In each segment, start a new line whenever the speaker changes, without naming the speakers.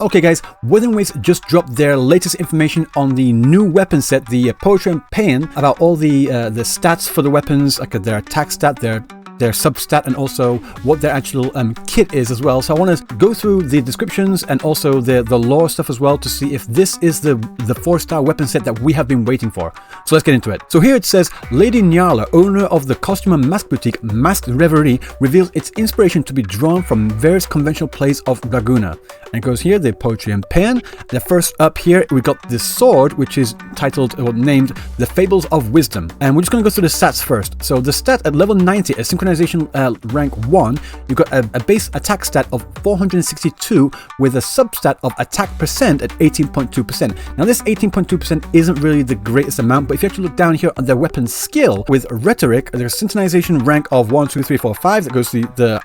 Okay guys, Wuthering Waves just dropped their latest information on the new weapon set, the Poetry and Pain, about all the stats for the weapons, like their attack stat, their sub-stat, and also what their actual kit is as well. So I want to go through the descriptions and also the lore stuff as well to see if this is the 4-star weapon set that we have been waiting for. So let's get into it. So here it says, Lady Nyarla, owner of the costume and mask boutique Masked Reverie, reveals its inspiration to be drawn from various conventional plays of Laguna. And it goes here, the Poetry and Pain. The first up here, we got the sword, which is titled or named The Fables of Wisdom. And we're just going to go through the stats first. So the stat at level 90, a synchronization rank 1, you've got a base attack stat of 462 with a substat of attack percent at 18.2%. Now this 18.2% isn't really the greatest amount, but if you actually look down here on their weapon skill with Rhetoric, there's a synchronization rank of 1, 2, 3, 4, 5 that goes to the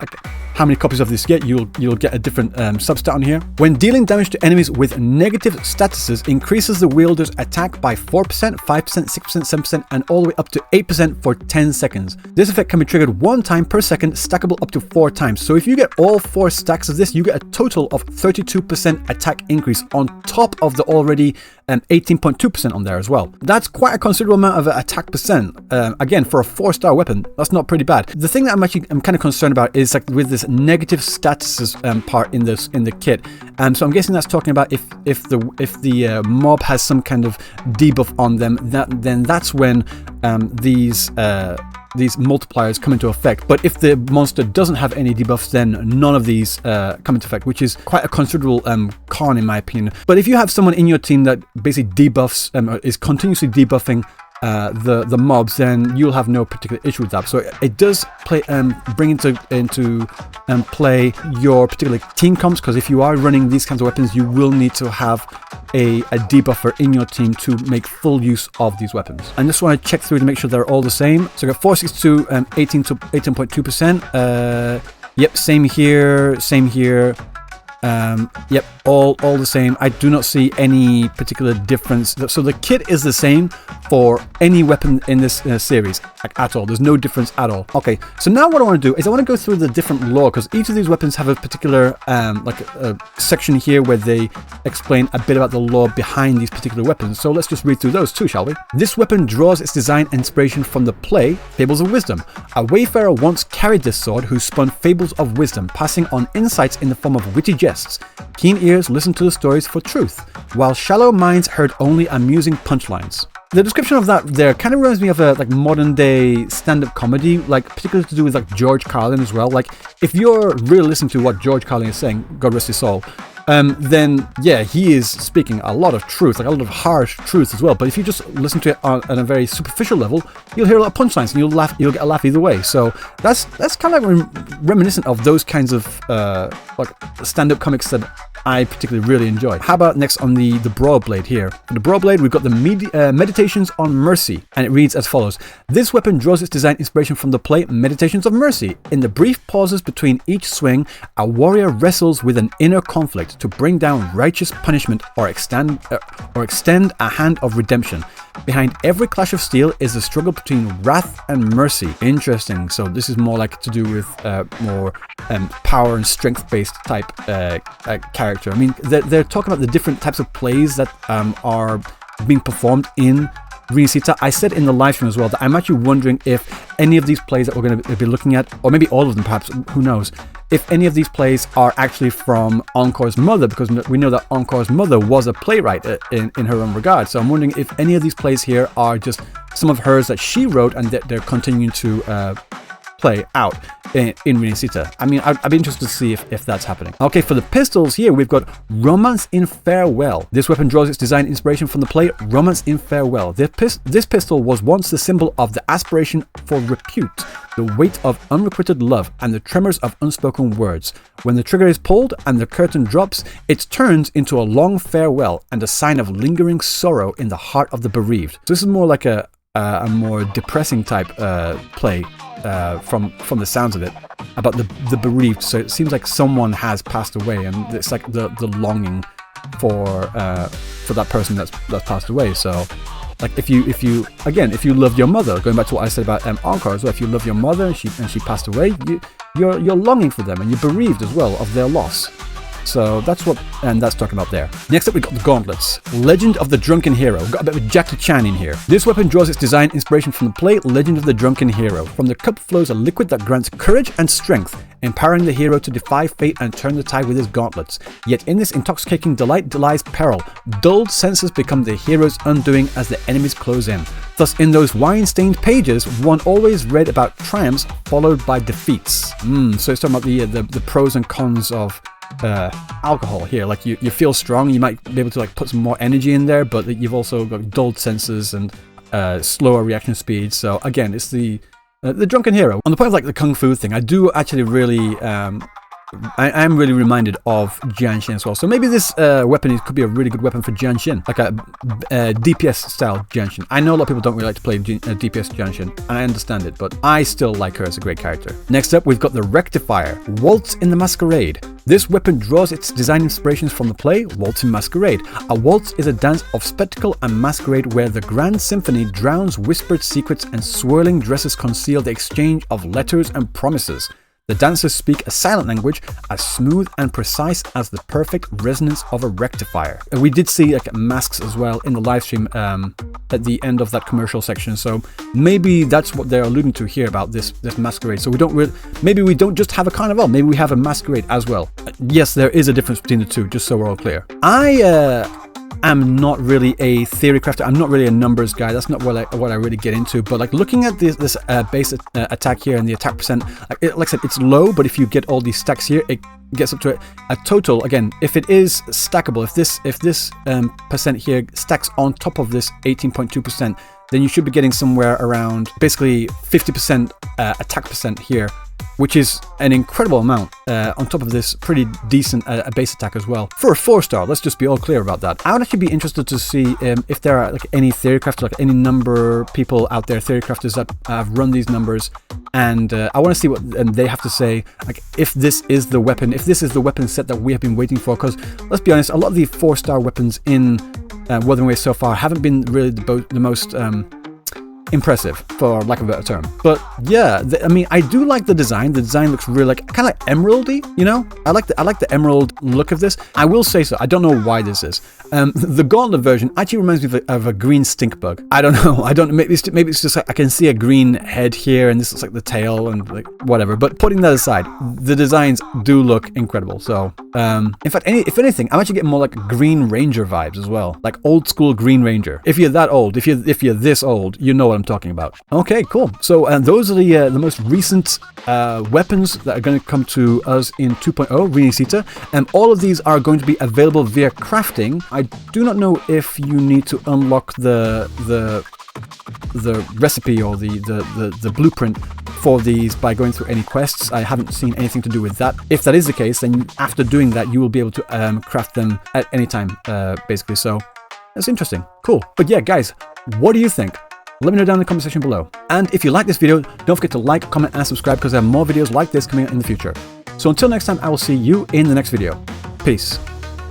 how many copies of this you get. You'll get a different substat on here. When dealing damage to enemies with negative statuses, increases the wielder's attack by 4%, 5%, 6%, 7%, and all the way up to 8% for 10 seconds. This effect can be triggered one time per second, stackable up to 4 times. So if you get all 4 stacks of this, you get a total of 32% attack increase on top of the already 18.2% on there as well. That's quite a considerable amount of attack percent. Again, for a 4-star weapon, that's not pretty bad. The thing that I'm kind of concerned about is like with this negative statuses part in the kit. So I'm guessing that's talking about if the mob has some kind of debuff on them, then that's when these multipliers come into effect. But if the monster doesn't have any debuffs, then none of these come into effect, which is quite a considerable con in my opinion. But if you have someone in your team that basically debuffs, is continuously debuffing the mobs, then you'll have no particular issue with that. So it does bring into play your particular team comps, because if you are running these kinds of weapons, you will need to have a debuffer in your team to make full use of these weapons. I just want to check through to make sure they're all the same. So I got 462, 18.2%. Yep, same here. Yep, all the same. I do not see any particular difference. So the kit is the same for any weapon in this series at all. There's no difference at all. Okay, so now what I want to do is I want to go through the different lore, because each of these weapons have a particular like a section here where they explain a bit about the lore behind these particular weapons. So let's just read through those too, shall we? This weapon draws its design and inspiration from the play Fables of Wisdom. A wayfarer once carried this sword who spun fables of wisdom, passing on insights in the form of witty jests. Keen ears listened to the stories for truth, while shallow minds heard only amusing punchlines. The description of that there kind of reminds me of a like modern day stand-up comedy, like particularly to do with like George Carlin as well. Like if you're really listening to what George Carlin is saying, God rest his soul, then yeah, he is speaking a lot of truth, like a lot of harsh truth as well. But if you just listen to it on a very superficial level, you'll hear a lot of punchlines and you'll get a laugh either way. So that's kind of like reminiscent of those kinds of like stand-up comics that I particularly really enjoy. How about next on the Broadblade here? For the Broadblade, we've got the Meditations on Mercy, and it reads as follows. This weapon draws its design inspiration from the play Meditations of Mercy. In the brief pauses between each swing, a warrior wrestles with an inner conflict to bring down righteous punishment or extend a hand of redemption. Behind every clash of steel is the struggle between wrath and mercy. Interesting. So this is more like to do with more power and strength-based type character. I mean, they're talking about the different types of plays that are being performed in Rinascita. I said in the live stream as well that I'm actually wondering if any of these plays that we're going to be looking at, or maybe all of them perhaps, who knows, if any of these plays are actually from Encore's mother, because we know that Encore's mother was a playwright in her own regard. So I'm wondering if any of these plays here are just some of hers that she wrote and that they're continuing to play out in Rinascita. I mean, I'd be interested to see if that's happening. Okay, for the pistols here, we've got Romance in Farewell. This weapon draws its design inspiration from the play Romance in Farewell. This pistol was once the symbol of the aspiration for repute, the weight of unrequited love, and the tremors of unspoken words. When the trigger is pulled and the curtain drops, it turns into a long farewell and a sign of lingering sorrow in the heart of the bereaved. So this is more like a more depressing type play from the sounds of it, about the bereaved. So it seems like someone has passed away, and it's like the longing for that person that's passed away. So like if you love your mother, going back to what I said about Encore as well, if you love your mother and she passed away, you're longing for them and you're bereaved as well of their loss. So that's what that's talking about there. Next up, we got the gauntlets. Legend of the Drunken Hero. We've got a bit of a Jackie Chan in here. This weapon draws its design inspiration from the play Legend of the Drunken Hero. From the cup flows a liquid that grants courage and strength, empowering the hero to defy fate and turn the tide with his gauntlets. Yet in this intoxicating delight lies peril. Dulled senses become the hero's undoing as the enemies close in. Thus, in those wine-stained pages, one always read about triumphs followed by defeats. So it's talking about the pros and cons of alcohol here. Like you feel strong, you might be able to like put some more energy in there, but you've also got dulled senses and slower reaction speed. So again, it's the Drunken Hero. On the point of like the kung fu thing, I do actually really I am really reminded of Jianshin as well. So maybe this weapon could be a really good weapon for Jianshin, like a DPS style Jianshin. I know a lot of people don't really like to play DPS Jianshin, and I understand it, but I still like her as a great character. Next up, we've got the Rectifier, Waltz in the Masquerade. This weapon draws its design inspirations from the play Waltz in Masquerade. A waltz is a dance of spectacle and masquerade where the grand symphony drowns whispered secrets and swirling dresses conceal the exchange of letters and promises. The dancers speak a silent language as smooth and precise as the perfect resonance of a rectifier. We did see like masks as well in the live stream at the end of that commercial section, so maybe that's what they're alluding to here about this masquerade. So maybe we don't just have a carnival, maybe we have a masquerade as well. Yes, there is a difference between the two, just so we're all clear. I'm not really a theory crafter. I'm not really a numbers guy. That's not what I really get into. But like looking at this base attack here and the attack percent, like I said, it's low. But if you get all these stacks here, it gets up to a total. Again, if it is stackable, if this percent here stacks on top of this 18.2%, then you should be getting somewhere around basically 50% attack percent here, which is an incredible amount on top of this pretty decent base attack as well. For a 4-star, let's just be all clear about that. I would actually be interested to see if there are like any theory crafters, like any number people out there, theory crafters that have run these numbers, and I want to see what they have to say, like if this is the weapon set that we have been waiting for, because let's be honest, a lot of the 4-star weapons in Wuthering Waves so far haven't been really the most impressive, for lack of a better term. But yeah, I mean, I do like the design. The design looks really like kind of like emeraldy, you know? I like the emerald look of this. I will say so. I don't know why this is. The gauntlet version actually reminds me of a green stink bug. I don't know. Maybe it's just like I can see a green head here, and this looks like the tail and like whatever. But putting that aside, the designs do look incredible. So, in fact, if anything, I'm actually getting more like Green Ranger vibes as well, like old school Green Ranger. If you're that old, if you're this old, you know what I'm talking about. Okay, cool. So those are the most recent weapons that are going to come to us in 2.0 Rinascita, and all of these are going to be available via crafting. I do not know if you need to unlock the recipe or the blueprint for these by going through any quests. I haven't seen anything to do with that. If that is the case, then after doing that, you will be able to craft them at any time, basically. So that's interesting. Cool. But yeah, guys, what do you think? Let me know down in the comment section below. And if you like this video, don't forget to like, comment, and subscribe, because there are more videos like this coming out in the future. So until next time, I will see you in the next video. Peace.